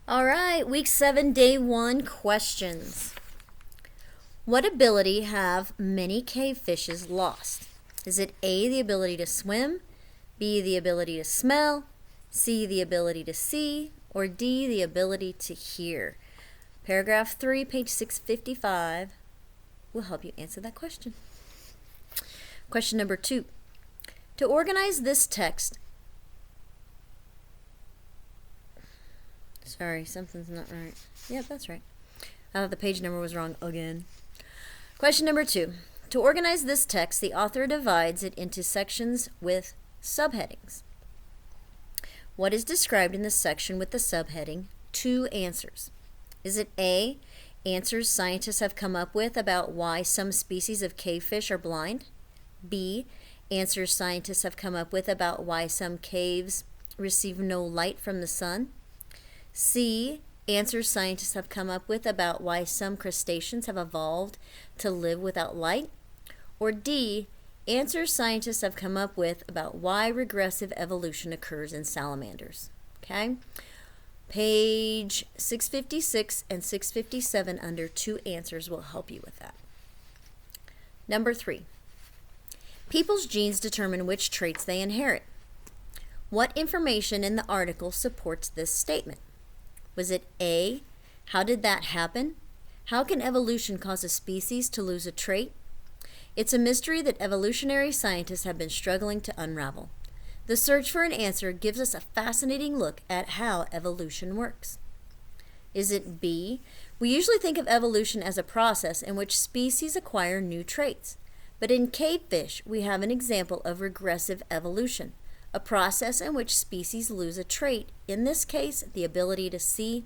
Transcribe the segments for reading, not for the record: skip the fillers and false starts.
All right, week 7, day 1 questions. What ability have many cave fishes lost? Is it A, the ability to swim, B, the ability to smell, C, the ability to see, or D, the ability to hear? Paragraph 3, page 655 will help you answer that question. Question number 2. To organize this text, sorry, something's not right. Yep, that's right. I thought the page number was wrong again. Question number 2. To organize this text, the author divides it into sections with subheadings. What is described in the section with the subheading 2 answers? Is it A, answers scientists have come up with about why some species of cave fish are blind? B, answers scientists have come up with about why some caves receive no light from the sun? C, answers scientists have come up with about why some crustaceans have evolved to live without light? Or D, answers scientists have come up with about why regressive evolution occurs in salamanders. Okay? Page 656 and 657 under 2 answers will help you with that. Number 3. People's genes determine which traits they inherit. What information in the article supports this statement? Was it A, how did that happen? How can evolution cause a species to lose a trait? It's a mystery that evolutionary scientists have been struggling to unravel. The search for an answer gives us a fascinating look at how evolution works. Is it B, we usually think of evolution as a process in which species acquire new traits. But in cavefish, we have an example of regressive evolution, a process in which species lose a trait, in this case, the ability to see.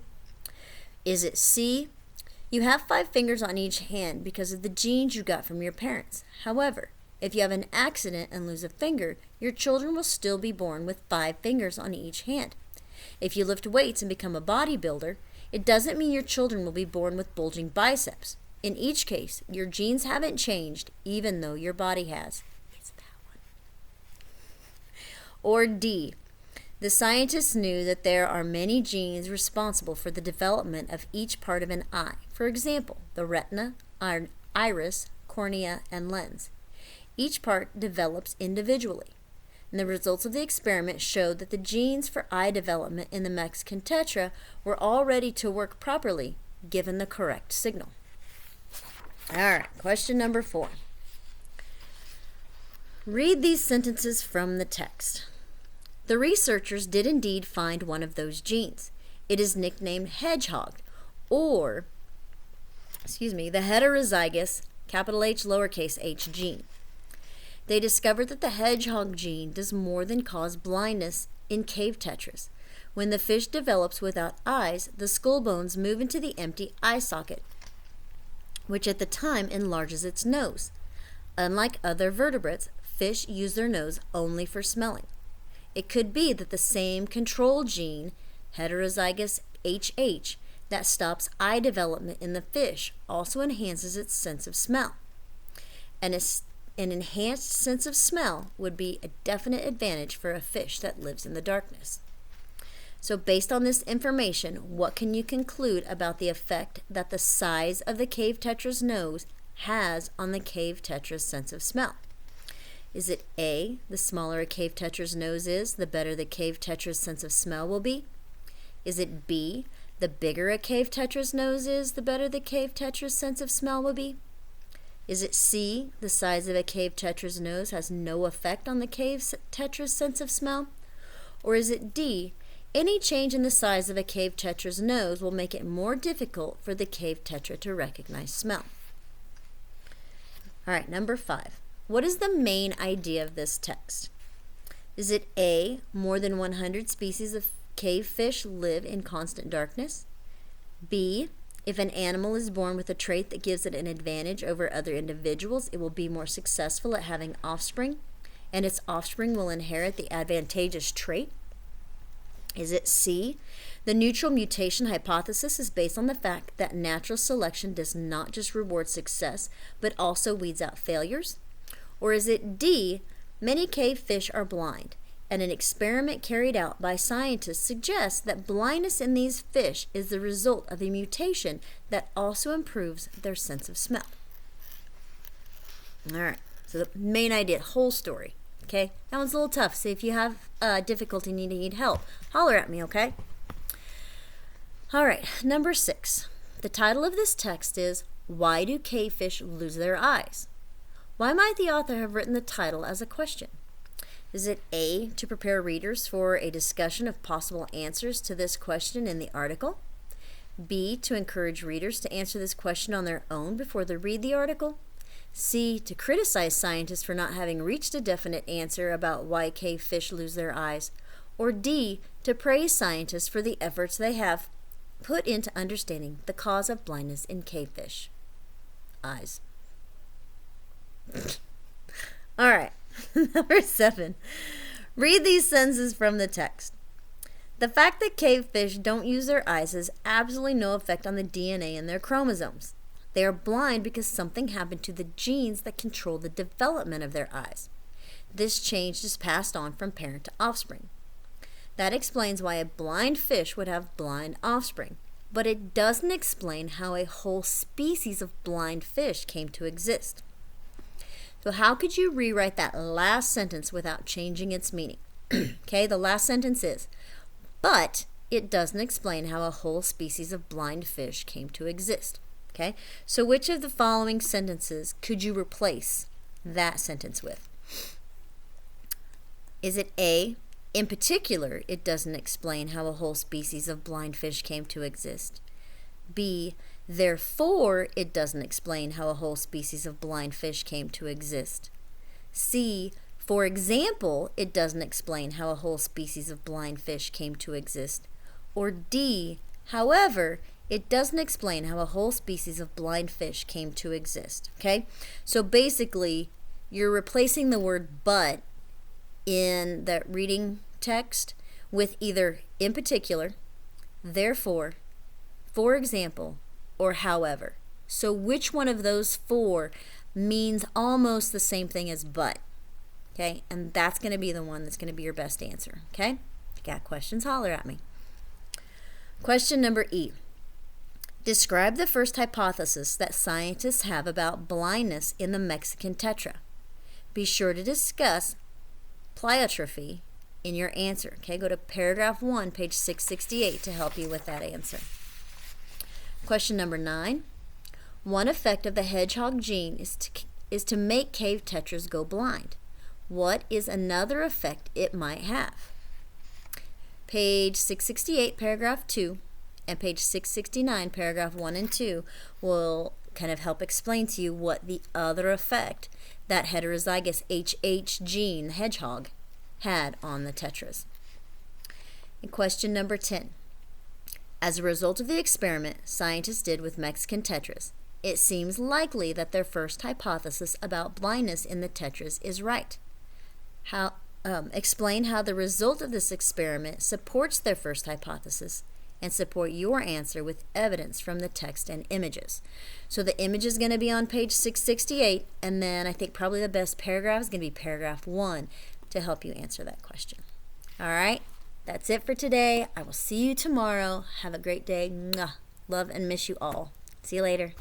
Is it C? You have 5 fingers on each hand because of the genes you got from your parents. However, if you have an accident and lose a finger, your children will still be born with 5 fingers on each hand. If you lift weights and become a bodybuilder, it doesn't mean your children will be born with bulging biceps. In each case, your genes haven't changed, even though your body has. It's that one. Or D, the scientists knew that there are many genes responsible for the development of each part of an eye. For example, the retina, iris, cornea, and lens. Each part develops individually. And the results of the experiment showed that the genes for eye development in the Mexican tetra were all ready to work properly, given the correct signal. All right, question number 4. Read these sentences from the text. The researchers did indeed find one of those genes. It is nicknamed hedgehog, or, the heterozygous, capital H, lowercase h gene. They discovered that the hedgehog gene does more than cause blindness in cave tetras. When the fish develops without eyes, the skull bones move into the empty eye socket, which at the time enlarges its nose. Unlike other vertebrates, fish use their nose only for smelling. It could be that the same control gene, heterozygous HH, that stops eye development in the fish also enhances its sense of smell. An enhanced sense of smell would be a definite advantage for a fish that lives in the darkness. So based on this information, what can you conclude about the effect that the size of the cave tetra's nose has on the cave tetra's sense of smell? Is it A, the smaller a cave tetra's nose is, the better the cave tetra's sense of smell will be? Is it B, the bigger a cave tetra's nose is, the better the cave tetra's sense of smell will be? Is it C, the size of a cave tetra's nose has no effect on the cave tetra's sense of smell? Or is it D, any change in the size of a cave tetra's nose will make it more difficult for the cave tetra to recognize smell? All right, number 5. What is the main idea of this text? Is it A, more than 100 species of cave fish live in constant darkness? B, if an animal is born with a trait that gives it an advantage over other individuals, it will be more successful at having offspring, and its offspring will inherit the advantageous trait? Is it C, the neutral mutation hypothesis is based on the fact that natural selection does not just reward success, but also weeds out failures? Or is it D, many cave fish are blind. and an experiment carried out by scientists suggests that blindness in these fish is the result of a mutation that also improves their sense of smell. All right, so the main idea, whole story. Okay, that one's a little tough. So if you have difficulty and you need help, holler at me, okay? All right, number 6. The title of this text is, Why Do Cavefish Lose Their Eyes? Why might the author have written the title as a question? Is it A, to prepare readers for a discussion of possible answers to this question in the article? B, to encourage readers to answer this question on their own before they read the article? C, to criticize scientists for not having reached a definite answer about why cavefish lose their eyes? Or D, to praise scientists for the efforts they have put into understanding the cause of blindness in cavefish eyes? All right, number 7. Read these sentences from the text. The fact that cavefish don't use their eyes has absolutely no effect on the DNA in their chromosomes. They are blind because something happened to the genes that control the development of their eyes. This change is passed on from parent to offspring. That explains why a blind fish would have blind offspring, but it doesn't explain how a whole species of blind fish came to exist. So how could you rewrite that last sentence without changing its meaning? Okay, the last sentence is, but it doesn't explain how a whole species of blind fish came to exist. Okay, so which of the following sentences could you replace that sentence with? Is it A, in particular, it doesn't explain how a whole species of blind fish came to exist? B, therefore, it doesn't explain how a whole species of blind fish came to exist? C, for example, it doesn't explain how a whole species of blind fish came to exist? Or D, however, it doesn't explain how a whole species of blind fish came to exist. Okay? So basically, you're replacing the word but in that reading text with either in particular, therefore, for example, or however. So which one of those 4 means almost the same thing as but? Okay? And that's going to be the one that's going to be your best answer. Okay? If you got questions, holler at me. Question number E. Describe the first hypothesis that scientists have about blindness in the Mexican tetra. Be sure to discuss pleiotropy in your answer. Okay, go to paragraph 1, page 668 to help you with that answer. Question number 9. One effect of the hedgehog gene is to make cave tetras go blind. What is another effect it might have? Page 668, paragraph 2. And page 669, paragraph 1 and 2, will kind of help explain to you what the other effect that heterozygous HH gene, the hedgehog, had on the tetras. And question number 10. As a result of the experiment scientists did with Mexican tetras, it seems likely that their first hypothesis about blindness in the tetras is right. Explain how the result of this experiment supports their first hypothesis, and support your answer with evidence from the text and images. So the image is going to be on page 668, and then I think probably the best paragraph is going to be paragraph 1 to help you answer that question. All right, that's it for today. I will see you tomorrow. Have a great day. Mwah. Love and miss you all. See you later.